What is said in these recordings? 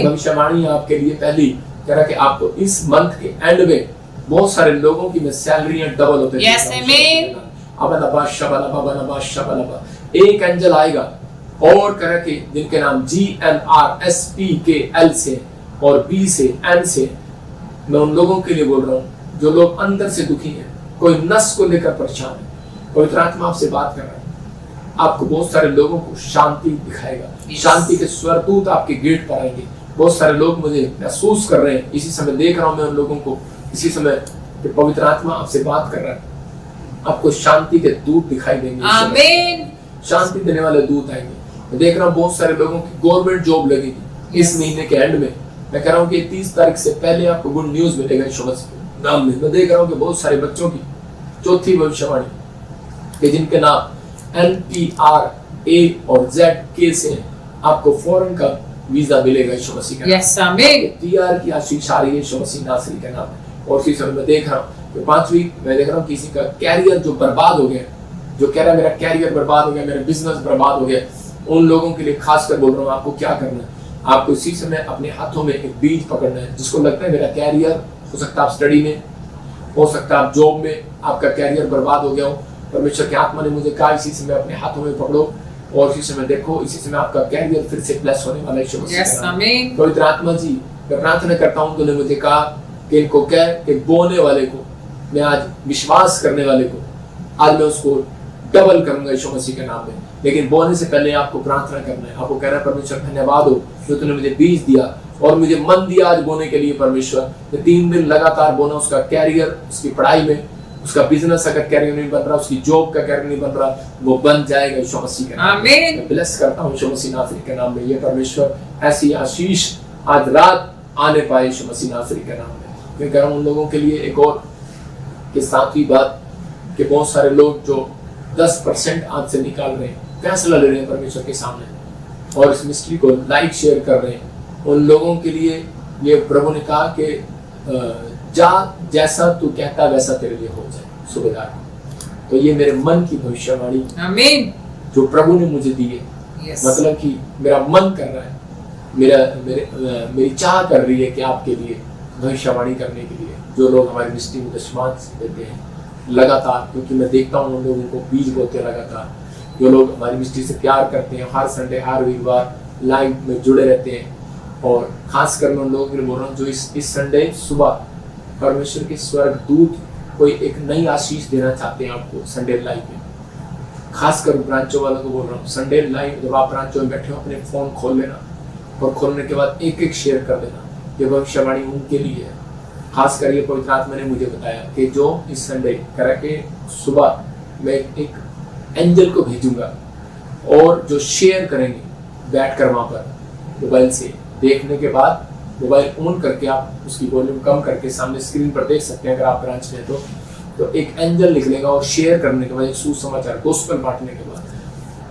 भविष्यवाणी आपके लिए पहली कह रहा कि आपको इस मंथ के एंड में बहुत सारे लोगों की सैलरियां डबल होते हैं। एक एंजल आएगा और कह रहा कि जिनके नाम GNRSPKL से और B से N से, मैं उन लोगों के लिए बोल रहा हूँ जो लोग अंदर से दुखी हैं, कोई नस को लेकर परेशान है, पवित्र आत्मा आपसे बात कर रहा है। आपको बहुत सारे लोगों को शांति दिखाएगा, शांति के स्वरदूत आपके गेट पर आएंगे। बहुत सारे लोग मुझे महसूस कर रहे हैं, इसी समय देख रहा हूं मैं उन लोगों को, इसी समय पवित्र आत्मा आपसे बात कर रहा है। आपको शांति के दूत दिखाई देंगे, आमीन। शांति देने वाले दूत आएंगे। मैं देख रहा हूँ बहुत सारे लोगों की गवर्नमेंट जॉब लगेगी इस महीने के एंड में। मैं कह रहा हूँ कि 30 तारीख से पहले आपको गुड न्यूज मिलेगा यीशु मसीह नाम में। मैं देख रहा हूँ कि बहुत सारे बच्चों की चौथी भविष्यवाणी जिनके नाम NPRA और ZK से आपको फॉरेन का वीजा मिलेगा यीशु मसीह का। यस आमीन। PR की आशीष आ रही है यीशु मसीह नासरी के नाम में। और इसी समय मैं देख रहा हूँ कि 5वीं मैं देख रहा हूँ किसी का कैरियर जो बर्बाद हो गया, जो कह रहा है मेरा कैरियर बर्बाद हो गया, मेरा बिजनेस बर्बाद हो गया, उन लोगों के लिए खासकर बोल रहा हूँ आपको क्या करना है। आपको इसी समय अपने हाथों में एक बीज पकड़ना है। जिसको लगता है मेरा कैरियर, हो सकता है आप स्टडी में, हो सकता है आप जॉब में आपका कैरियर बर्बाद हो गया हो, परमेश्वर की आत्मा ने मुझे कहा इसी समय अपने हाथों में पकड़ो और इसी समय देखो, इसी समय आपका कैरियर फिर से ब्लेस होने वाला है। पवित्र आत्मा जी, मैं प्रार्थना करता हूँ, तूने मुझे कहा कि इनको कह कि बोने वाले को, मैं आज विश्वास करने वाले को आज मैं उसको डबल करूंगा यीशु मसीह के नाम में। लेकिन बोने से पहले आपको प्रार्थना करना है। आपको कहना है परमेश्वर धन्यवाद हो जो तूने मुझे बीज दिया और मुझे मन दिया आज बोने के लिए। परमेश्वर 3 दिन लगातार बोना, उसका कैरियर, उसकी पढ़ाई में, उसका बिजनेस अगर कैरियर नहीं बन रहा, उसकी जॉब का कैरियर नहीं बन रहा, वो बन जाएगा यीशु मसीह के नाम में। मैं ब्लेस करता हूँ यीशु मसीह नासरी के नाम में। ये परमेश्वर ऐसी आशीष आज रात आने पाए यीशु मसीह नासरी के नाम में। मैं कह रहा हूँ उन लोगों के लिए एक और कि 7वीं बात कि बहुत सारे लोग जो 10% आज से निकाल रहे हैं, फैसला ले रहे हैं परमेश्वर के सामने और इस मिस्ट्री को लाइक शेयर कर रहे हैं, उन लोगों के लिए ये प्रभु ने कहा कि जा जैसा तू कहता वैसा तेरे लिए हो जाए सुबेदार। तो ये मेरे मन की भविष्यवाणी आमीन जो प्रभु ने मुझे दी है। मतलब कि मेरा मन कर रहा है, मेरी चाह कर रही है कि आपके लिए भविष्यवाणी करने के लिए जो लोग हमारी मिस्ट्री में दशमांश देते हैं लगातार, क्योंकि मैं देखता हूँ उन लोगों को बीज बोते लगातार, जो लोग हमारी मिस्ट्री से प्यार करते हैं, हर संडे हर वीरवार लाइव में जुड़े रहते हैं। और खासकर मैं उन लोगों के लिए बोल रहा हूँ जो इस संडे सुबह परमेश्वर के स्वर्ग दूत कोई एक नई आशीष देना चाहते हैं आपको संडे लाइव में। खासकर ब्रांचों वालों को बोल रहा हूँ, संडे लाइव जब आप ब्रांचों में बैठे हो अपने फोन खोल लेना और खोलने के बाद एक शेयर कर देना। ये भविष्यवाणी उनके लिए है। खासकर ये पवित्र आत्मा ने मुझे बताया कि जो इस संडे करा के सुबह मैं एक एंजल को भेजूंगा और जो शेयर करेंगे बैठकर वहां पर मोबाइल से देखने के बाद मोबाइल ऑन करके आप उसकी वॉल्यूम कम करके सामने स्क्रीन पर देख सकते हैं अगर आप ब्रांच में तो एक एंजल निकलेगा और शेयर करने के बाद एक सुसमाचार गोस्पेल बांटने के बाद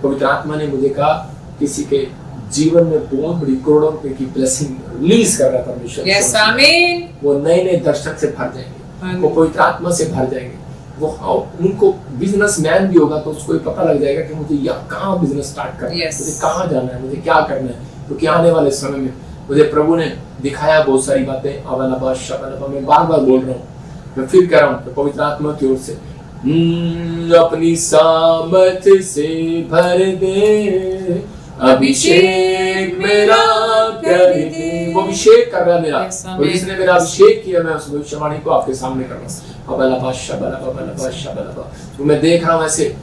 पवित्र आत्मा ने मुझे कहा किसी के जीवन में बहुत बड़ी करोड़ों रुपए की ब्लेसिंग रिलीज कर रहा है परमेश्वर। यस आमीन। वो नए नए दर्शक से भर जाएंगे, वो पवित्र आत्मा से भर जाएंगे, वो उनको बिजनेसमैन भी होगा तो उसको पता लग जाएगा कि मुझे यहाँ कहाँ बिजनेस स्टार्ट करना है, मुझे कहाँ जाना है, मुझे क्या करना है। क्योंकि आने वाले समय में मुझे प्रभु ने दिखाया बहुत सारी बातें। अवलबा शबलबा मैं बार बार बोल रहा हूँ, मैं फिर कह रहा हूँ पवित्र आत्मा की ओर से अपनी सामर्थ से भर दे, अभिषेक मेरा कर दे। वो अभिषेक कर रहा है मेरा, और जिसने मेरा अभिषेक किया मैं उस भविष्यवाणी को आपके सामने कर रहा हूँ। तो मैं देख रहा हूँ ऐसे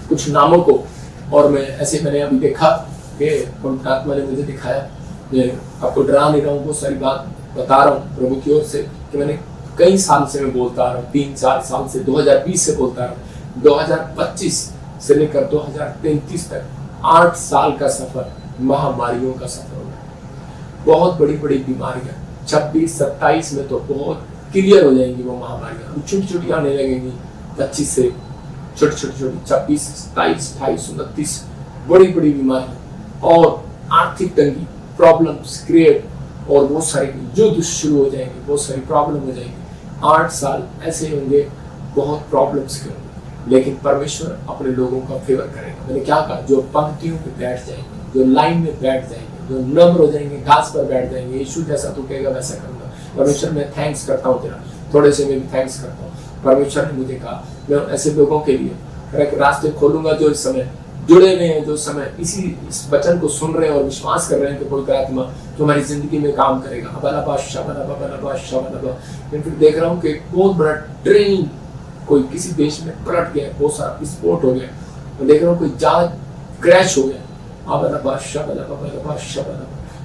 कुछ नामों को, और मैं ऐसे मैंने अभी देखा कि पवित्र आत्मा ने मुझे दिखाया। मैं आपको डरा नहीं रहा हूँ, बहुत सारी बात बता रहा हूँ प्रभु की ओर से कि मैंने कई साल से मैं बोलता आ रहा हूँ, 3-4 साल से 2020 से बोलता आ रहा हूँ, 2025 से लेकर 2033 तक 8 साल का सफर महामारियों का सफर होगा। बहुत बड़ी बड़ी बीमारियां 26-27 में तो बहुत क्लियर हो जाएंगी वो महामारियां, छोटी छोटी आने लगेंगी 25 से छोटी छोटी 26, 27, 28, 29 बड़ी बड़ी बीमारियां और आर्थिक तंगी, प्रॉब्लम्स क्रिएट और बहुत सारे युद्ध शुरू हो जाएंगे, बहुत सारी प्रॉब्लम हो जाएंगी। 8 साल ऐसे होंगे, बहुत प्रॉब्लम्स के होंगे, लेकिन परमेश्वर अपने लोगों का फेवर करेगा। मैंने क्या कहा, जो पंक्तियों पे बैठ जाएंगे, जो लाइन में बैठ जाएंगे, जो नम्र हो जाएंगे, घास पर बैठ जाएंगे, यीशु जैसा तू कहेगा वैसा करूंगा। परमेश्वर मैं थैंक्स करता हूँ तेरा, थोड़े से मैं भी थैंक्स करता हूँ। परमेश्वर ने मुझे कहा मैं ऐसे लोगों के लिए रास्ते खोलूंगा जो इस समय जुड़े हुए हैं, जो इस समय इस वचन को सुन रहे हैं और विश्वास कर रहे हैं कि पवित्र आत्मा तुम्हारी जिंदगी में काम करेगा। फिर देख रहा हूँ कि बहुत बड़ा ट्रेन कोई किसी देश में पलट गया, बहुत सारा विस्फोट हो गया। मैं देख रहा हूँ कोई जहाज क्रैश हो गया।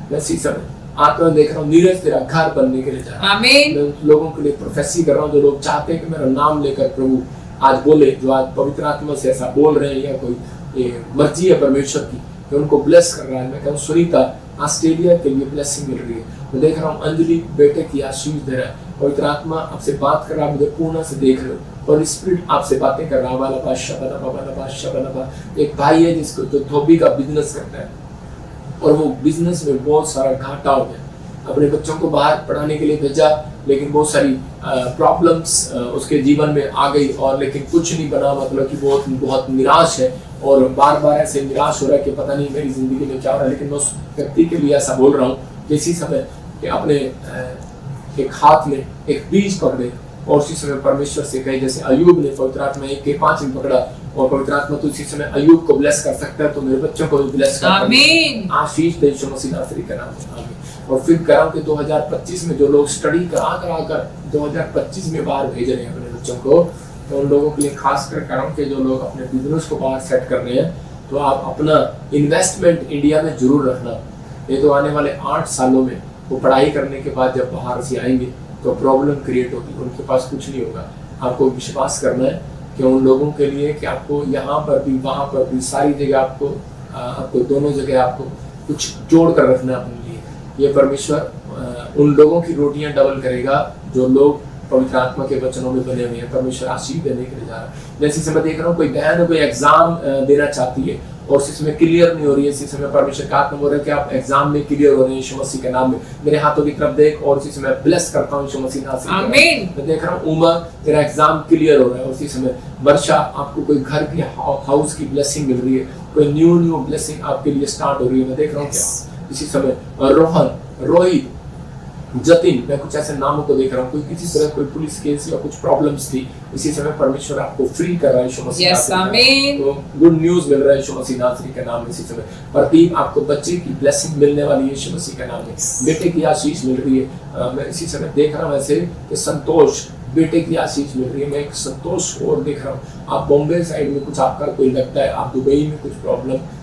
वैसी समय आत्मा देख रहा हूँ नीरज तेरा घर बनने के लिए जा रहा है। मैं लोगों के लिए प्रोफेसी कर रहा हूँ जो लोग चाहते हैं कि मेरा नाम लेकर प्रभु आज बोले, जो आज पवित्र आत्मा से ऐसा बोल रहे हैं या कोई ये मर्जी है परमेश्वर की कि उनको ब्लेस कर रहा है। मैं कहूँ सुनीता ऑस्ट्रेलिया के लिए ब्लेसिंग मिल रही है। मैं देख रहा हूँ अंजलि बेटे की आशीष दे रहा है। पवित्र आत्मा आपसे बात कर रहा है, मुझे पूर्ण से देख रहे हो और स्पिरिट आपसे बातें कर रहा है। एक भाई है जिसको जो धोबी का बिजनेस करता है और वो बिजनेस में बहुत सारा घाटा हो गया। अपने बच्चों को बाहर पढ़ाने के लिए भेजा लेकिन बहुत सारी प्रॉब्लम्स उसके जीवन में आ गई और लेकिन कुछ नहीं बना, मतलब कि बहुत निराश है और बार बार ऐसे निराश हो रहा है कि पता नहीं मेरी जिंदगी में क्या हो रहा है। लेकिन मैं उस व्यक्ति के लिए ऐसा बोल रहा हूँ कि इसी समय कि अपने एक हाथ में एक बीज पकड़े और उसी समय परमेश्वर से कहे, जैसे अयूब ने पवित्र आत्मा 1 के 5 में पकड़ा और पवित्र आत्मा तो इसी समय अयूब को ब्लेस कर सकता है, तो मेरे बच्चों को भी ब्लेस कर आमीन आशीष दे यीशु मसीह नासरी का नाम में आमीन। और फिर कह रहा हूं कि 2025 में जो लोग स्टडी करा 2025 में बाहर भेज रहे हैं अपने बच्चों को, तो उन लोगों के लिए खास कर कह रहा हूं कि जो लोग अपने बिजनेस को बाहर सेट कर रहे हैं तो आप अपना इन्वेस्टमेंट इंडिया में जरूर रखना। ये तो आने वाले 8 सालों में वो पढ़ाई करने के बाद जब बाहर से आएंगे तो प्रॉब्लम क्रिएट होगी, उनके पास कुछ नहीं होगा। आपको विश्वास करना है कि उन लोगों के लिए कि आपको यहाँ पर भी वहाँ पर भी सारी जगह आपको दोनों जगह आपको कुछ जोड़ कर रखना है अपने लिए। ये परमेश्वर उन लोगों की रोटियां डबल करेगा जो लोग पवित्र आत्मा के वचनों में बने हुए हैं। परमेश्वर आशीष देने के लिए जा रहा है। जैसे समय देख रहा हूँ कोई बहन कोई एग्जाम देना चाहती है और इस समय क्लियर नहीं हो रही है, इसी समय परमेश्वर का आत्मा बोल रहा है कि आप एग्जाम में क्लियर हो रहे हैं यीशु मसीह के नाम में। मेरे हाथों की तरफ देख और इसी समय ब्लेस करता हूँ यीशु मसीह नाम से। आमीन। मैं देख रहा हूँ उमर तेरा एग्जाम क्लियर हो रहा है। उसी समय वर्षा आपको कोई घर की हाउस की ब्लेसिंग मिल रही है, कोई न्यू ब्लेसिंग आपके लिए स्टार्ट हो रही है। मैं देख रहा हूँ क्या इसी समय रोहन रोहित जतिन, मैं कुछ ऐसे नामों को देख रहा हूँ, कोई किसी तरह कोई पुलिस केस या कुछ प्रॉब्लम्स थी, इसी समय परमेश्वर आपको फ्री कर रहा है यीशु मसीह नासरी। तो गुड न्यूज मिल रहा है यीशु मसीह नासरी के नाम में। इसी समय प्रदीप आपको बच्चे की ब्लेसिंग मिलने वाली है यीशु मसीह के नाम में। बेटे की आशीष मिल रही है। मैं इसी समय देख रहा हूँ ऐसे कि संतोष बेटे की आशीष मिल रही है। मैं एक संतोष को और देख रहा हूँ। आप बॉम्बे साइड में कुछ आपका कोई लगता है, आप दुबई में कुछ प्रॉब्लम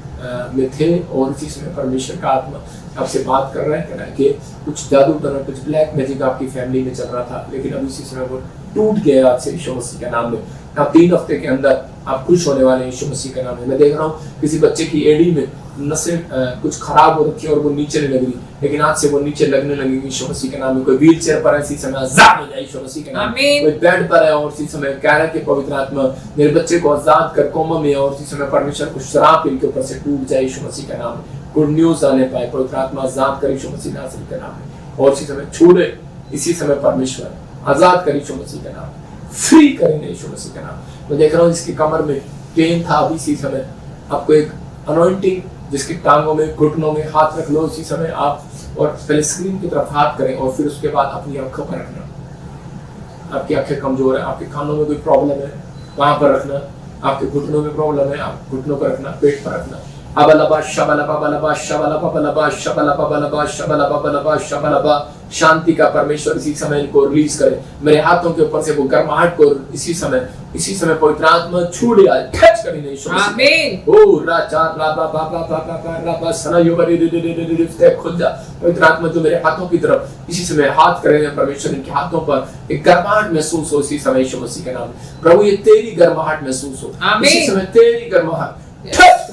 में थे और इसी समय परमेश्वर का आत्मा आपसे बात कर रहा है कि कुछ जादू टोना कुछ ब्लैक मैजिक आपकी फैमिली में चल रहा था, लेकिन अब इसी समय वो टूट गया आपसे यीशु मसीह के नाम में। आप 3 हफ्ते के अंदर आप खुश होने वाले हैं यीशु मसीह के नाम में। मैं देख रहा हूँ किसी बच्चे की एडी में नसें कुछ खराब हो रखी है और वो नीचे नहीं लग रही, लेकिन आज से वो नीचे लगने लगेगी यीशु मसीह के नाम में। कोई व्हील चेयर पर है इसी समय आजाद हो जाए यीशु मसीह के नाम में। कोई बेड पर है और इसी समय कह रहा है कि पवित्र आत्मा मेरे बच्चे को आजाद कर कोमा में, और इसी समय परमेश्वर को श्राप इनके ऊपर से टूट जाए यीशु मसीह के नाम में। गुड न्यूज आने पाए, पवित्र आत्मा आजाद कर यीशु मसीह नासरी के नाम में। और इसी समय छोड़े इसी समय परमेश्वर आजाद कर यीशु मसीह के नाम, फ्री करेंगे यीशु मसीह के नाम। मैं देख रहा हूँ इसकी कमर में पेन था, अभी इसी समय आपको एक अनॉइंटिंग जिसकी टांगों में घुटनों में हाथ रख लो इसी समय आप, और पहले स्क्रीन की तरफ हाथ करें और फिर उसके बाद अपनी आंखों पर रखना। आपकी आंखें कमजोर है, आपके कानों में कोई प्रॉब्लम है वहां पर रखना, आपके घुटनों में प्रॉब्लम है आप घुटनों पर रखना, पेट पर रखना। अबलबा शबलबा बलबा शबलबा बलबा शबलबा बलबा शबलबा बलबा शबलबा। शांति का परमेश्वर इसी समय इनको रिलीज करे। मेरे हाथों के ऊपर से वो गर्माहट को इसी समय पवित्र आत्मा छू लिया, टच कर नहीं यीशु मसीह। आमीन। ओ राजा राबा बाबा बाबा राबा सना योबरी दे खुल जा। पवित्र आत्मा जो मेरे हाथों की तरफ इसी समय हाथ करेंगे परमेश्वर, इनके हाथों पर एक गर्माहट महसूस हो इसी समय यीशु मसीह के नाम में। प्रभु ये तेरी गर्माहट महसूस हो इसी समय, तेरी गर्माहट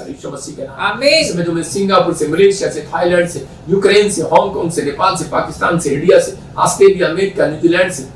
यीशु मसीह के नाम। आमीन। इसमें जो मैं सिंगापुर से, मलेशिया से, थाईलैंड से, यूक्रेन से, हांगकांग से, नेपाल से, पाकिस्तान से, इंडिया से, ऑस्ट्रेलिया, अमेरिका, न्यूजीलैंड से,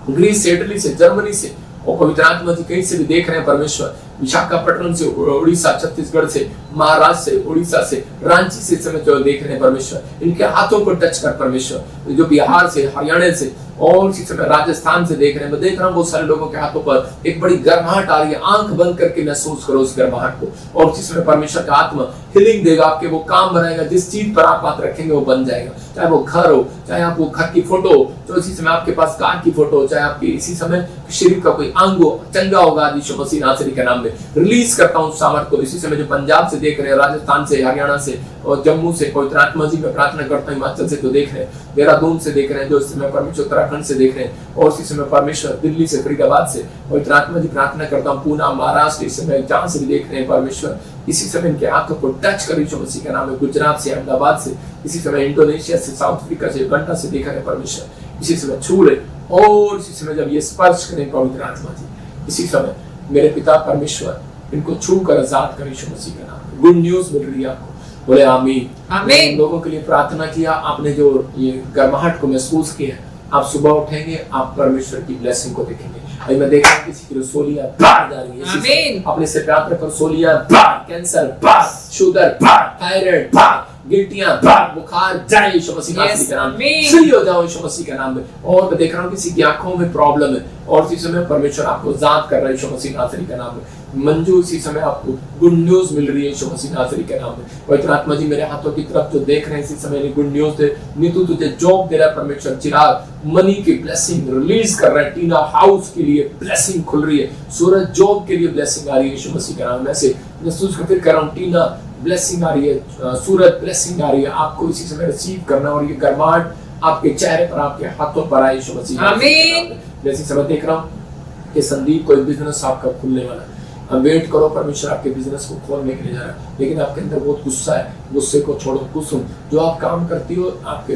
ग्रीस से, इटली से, जर्मनी से और पवित्र आत्मा जी कहीं से भी देख रहे हैं परमेश्वर, विशाखापट्टनम से, उड़ीसा, छत्तीसगढ़ से, महाराष्ट्र से, उड़ीसा से, रांची से समय जो देख रहे हैं परमेश्वर, इनके हाथों को टच कर परमेश्वर। जो बिहार से, हरियाणा से और इसी समय राजस्थान से देख रहे हैं, मैं देख रहा हूँ बहुत सारे लोगों के हाथों पर एक बड़ी गर्माहट आ रही है। आंख बंद करके महसूस करो उस गर्माहट को और इसी समय परमेश्वर का आत्मा हीलिंग देगा, आपके वो काम बनाएगा, जिस चीज पर आप हाथ रखेंगे वो बन जाएगा। चाहे वो घर हो, चाहे आप वो घर की फोटो हो, तो इसी समय आपके पास कार की फोटो हो, चाहे आपकी इसी समय शरीर का कोई अंग हो, चंगा होगा यीशु मसीह नासरी के नाम में। रिलीज करता हूँ सामर्थ को। इसी समय जो पंजाब से देख रहे हैं, राजस्थान से, हरियाणा से और जम्मू से, पवित्र आत्मा जी मैं प्रार्थना करता हूँ, हिमाचल से जो देख रहे हैं, देहरादून से देख रहे हैं, जो इस समय परमेश्वर उत्तराखंड से देख रहे हैं, और इसी समय परमेश्वर दिल्ली से, फरीदाबाद से, पवित्र आत्मा जी प्रार्थना करता हूँ, पूना, महाराष्ट्र, इस समय जहाँ से भी देख रहे हैं परमेश्वर, इसी समय इनके हाथों को टच कर यीशु मसीह का नाम है। गुजरात से, अहमदाबाद से, इसी समय इंडोनेशिया से, साउथ अफ्रीका से, युगांडा से देख रहे हैं परमेश्वर, इसी समय छू ले, और इसी समय जब ये स्पर्श करें पवित्र आत्मा जी, इसी समय मेरे पिता परमेश्वर इनको छू कर आजाद कर यीशु मसीह का नाम। गुड न्यूज मिल रही है आपको, बोले आमीन। आमीन। लोगों के लिए प्रार्थना किया आपने, जो ये गर्माहट को महसूस किया, आप सुबह उठेंगे, आप परमेश्वर की ब्लेसिंग को देखेंगे। अभी मैं देख रहा हूँ किसी की रसोलियां बाहर जा रही है, आमीन। अपने से प्रार्थना रखकर रसोलियां बाहर, कैंसर बाहर, शुगर बाहर, थायराइड बाहर, गिल्टियां बाहर, बुखार जाए यीशु मसीह के नाम में, फ्री हो जाओ यीशु मसीह के नाम में। और मैं देख रहा हूँ किसी की आंखों में प्रॉब्लम है, और इसी समय परमेश्वर आपको आजाद कर रहा है यीशु मसीह नासरी के नाम में। मंजू, इसी समय आपको गुड न्यूज मिल रही है यीशु मसीह नासरी के नाम में। पवित्र आत्मा जी मेरे हाथों की तरफ जो देख रहे हैं, इसी समय गुड न्यूज दे। नीतू तुझे जॉब दे रहा है परमेश्वर, चिराग मनी की ब्लेसिंग रिलीज कर रहा है, टीना हाउस के लिए ब्लेसिंग खुल रही है, सूरज जॉब के लिए ब्लेसिंग आ रही है यीशु मसीह के नाम में। ऐसे महसूस फिर कर रहा हूँ, टीना ब्लेसिंग आ रही है, सूरज ब्लेसिंग आ रही है, आपको इसी समय रिसीव करना, और ये गर्माहट आपके चेहरे पर, आपके हाथों पर आए यीशु मसीह। आमीन। मैं इसी समय देख रहा हूँ कि संदीप कोई बिजनेस आपका खुलने वाला है, अब वेट करो, परमेश्वर आपके बिजनेस को खोलने के लिए जा रहा है, लेकिन आपके अंदर बहुत गुस्सा है, गुस्से को छोड़ो। कुसुम, जो आप काम करती हो, आपके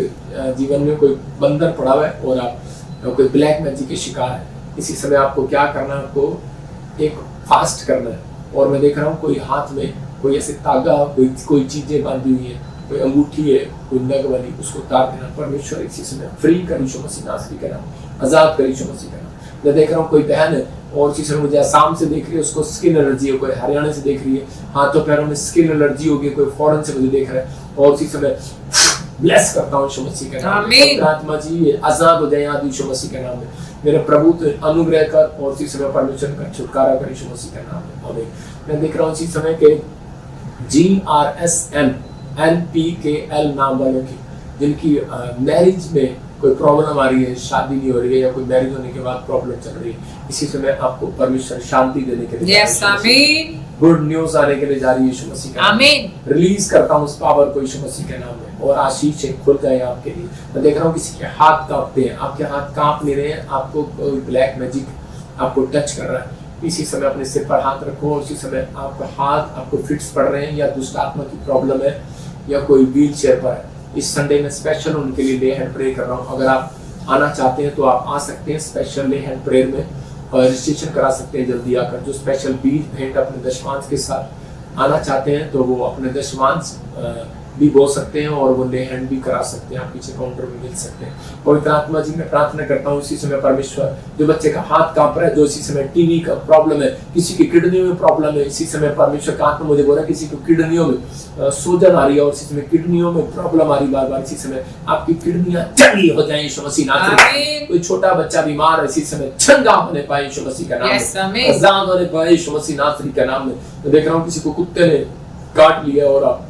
जीवन में कोई बंधन पड़ा हुआ है और आप कोई ब्लैक मैजिक के शिकार है, इसी समय आपको क्या करना है, आपको एक फास्ट करना है। और मैं देख रहा हूँ कोई हाथ में कोई ऐसे तागा, कोई चीजें बांधी हुई है, कोई अंगूठी है, कोई नग वाली, उसको उतार देना। परमेश्वर इसी समय फ्री कर यीशु मसीह नासरी का नाम, आजाद कर यीशु मसीह का नाम। मैं देख रहा हूँ कोई बहन है और इसी समय मुझे आसाम से देख रही है, उसको स्किन एलर्जी है, कोई हरियाणा से देख रही है, हाथों पैरों में स्किन एलर्जी होगी, कोई फॉरेन से मुझे देख रहा है, और इसी समय ब्लेस करता हूँ यीशु मसीह के नाम में। आत्मा जी आजाद हो जाए आज यीशु मसीह के नाम में। मेरे प्रभु तो अनुग्रह कर, और इसी समय परमेश्वर का छुटकारा कर यीशु मसीह के नाम में। आमीन। मैं देख रहा हूँ इसी समय के GRSM NPKL नाम वालों की, जिनकी मैरिज में कोई प्रॉब्लम आ रही है, शादी नहीं हो रही है, या कोई मैरिज होने के बाद प्रॉब्लम चल रही है, इसी समय आपको परमेश्वर शांति देने के लिए, यस आमीन, गुड न्यूज आने के लिए जा रही है यीशु मसीह का, आमीन। रिलीज करता हूँ उस पावर को यीशु मसीह के नाम में, और आशीष खुल जाए आपके लिए। मैं देख रहा हूँ किसी के हाथ कांपते हैं, आपके हाथ कांप नहीं रहे हैं, आपको कोई ब्लैक मैजिक आपको टच कर रहा है, इसी समय अपने सिर पर हाथ रखो, और इसी समय आपका हाथ, आपको फिट्स पड़ रहे हैं, या दुष्ट आत्मा की प्रॉब्लम है, या कोई व्हील चेयर पर है, इस संडे में स्पेशल उनके लिए ले हैंड प्रे कर रहा हूँ। अगर आप आना चाहते हैं तो आप आ सकते हैं स्पेशल ले हैंड प्रेयर में, और रजिस्ट्रेशन करा सकते हैं जल्दी आकर। जो स्पेशल बीज भेंट अपने दशमांश के साथ आना चाहते हैं तो वो अपने दशमांश भी बोल सकते हैं, और वो ले हैंड भी करा सकते हैं, आप पीछे काउंटर में मिल सकते हैं। पवित्र आत्मा जी मैं प्रार्थना करता हूँ इसी समय परमेश्वर, जो बच्चे का हाथ कांप रहा है, जो इसी समय टीवी का प्रॉब्लम है, किसी की किडनियों में प्रॉब्लम है, इसी समय परमेश्वर का आत्मा मुझे बोल रहा है किसी को किडनियों में सूजन आ रही है, और इसी समय किडनियों में प्रॉब्लम आ रही बार बार, इसी समय आपकी किडनियां चंगी हो जाए यीशु मसीह नाम में। कोई छोटा बच्चा बीमार है, इसी समय चंगा होने पाए यीशु मसीह का नाम में, आजाद होने पाए यीशु मसीह नासरी का नाम में। मैं देख रहा हूँ किसी को कुत्ते ने काट लिया और आप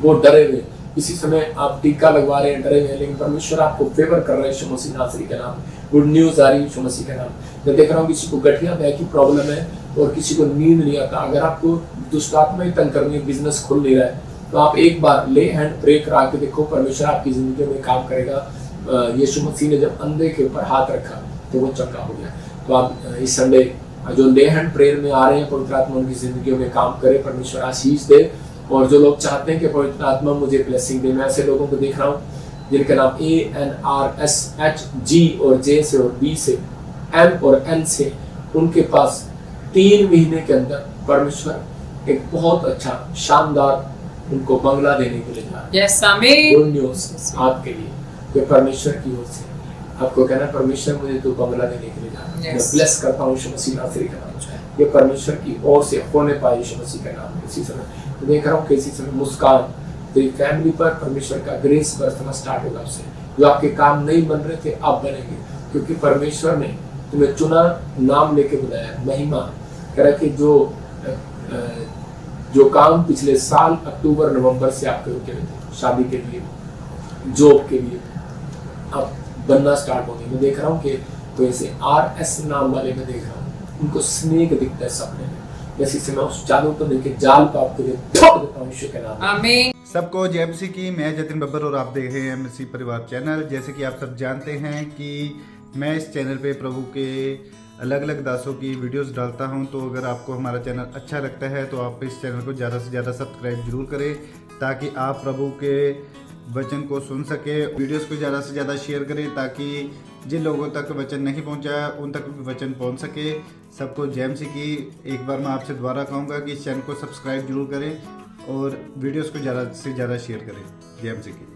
वो डरे हुए, इसी समय आप टीका लगवा रहे हैं, डरे हुए, लेकिन परमेश्वर आपको फेवर कर रहा है यीशु मसीह नासरी के नाम। गुड न्यूज आ रही है यीशु मसीह के नाम। मैं देख रहा हूँ किसी को गठिया बैग की प्रॉब्लम है, और किसी को नींद नहीं आता। अगर आपको दुष्ट आत्मा ही तंग करनी है, बिजनेस खुल नहीं रहा है, तो आप एक बार ले हैंड प्रे करा के देखो, परमेश्वर आपकी जिंदगी में काम करेगा। यीशु मसीह ने जब अंधे के ऊपर हाथ रखा तो वो चंगा हो गया। तो आप इस संडे जो ले हैंड प्रेयर में आ रहे हैं, पवित्र आत्मा उनकी जिंदगी में काम करे, परमेश्वर आशीष दे। और जो लोग चाहते हैं कि पवित्र आत्मा मुझे ब्लेसिंग दे, मैं ऐसे लोगों को देख रहा हूँ जिनके नाम ANRSHG और J से और B से, M और N से, उनके पास 3 महीने के अंदर परमेश्वर एक बहुत अच्छा शानदार उनको बंगला देने के लिए जा रहा है। यस आमीन। गुड न्यूज़ आपके लिए, तो परमेश्वर की ओर से आपको कहना, परमेश्वर मुझे तो बंगला देने के लिए जा रहा है। मैं ब्लेस करता हूँ यीशु मसीह नासरी का नाम, ये परमेश्वर की ओर से होने पाए यीशु मसीह का नाम। इसी समय तो देख रहा हूँ कि इसी समय मुस्कान तेरी फैमिली पर परमेश्वर का ग्रेस बरसना स्टार्ट होगा आपसे। जो आपके काम नहीं बन रहे थे अब बनेंगे, क्योंकि परमेश्वर ने तुम्हें चुना, नाम लेके बुलाया। महिमा कह रहा कि जो जो काम पिछले साल अक्टूबर नवंबर से आपके रुके हुए थे, शादी के लिए, जॉब के लिए, अब बनना स्टार्ट होंगे। मैं देख रहा हूँ कि तो ऐसे RS नाम वाले मैं देख रहा हूँ, उनको स्नेक दिखता है सपने में। जैसे से मैं उस चादर को लेके जाल को आपके लिए ठोक देता हूँ यीशु के नाम में। आमीन। सबको जय मसीह की। मैं जतिन बब्बर और आप देख रहे हैं मसीह परिवार चैनल। जैसे कि आप सब जानते हैं कि मैं इस चैनल पे प्रभु के अलग अलग दासों की वीडियोस डालता हूं, तो अगर आपको हमारा चैनल अच्छा लगता है तो आप इस चैनल को ज़्यादा से ज़्यादा सब्सक्राइब जरूर करें, ताकि आप प्रभु के वचन को सुन सके। वीडियोस को ज़्यादा से ज़्यादा शेयर करें, ताकि जिन लोगों तक वचन नहीं पहुंचा उन तक भी वचन पहुंच सके। सबको जय मसीह की। एक बार मैं आपसे दोबारा कहूँगा कि इस चैनल को सब्सक्राइब जरूर करें और वीडियोस को ज़्यादा से ज़्यादा शेयर करें। जय मसीह की।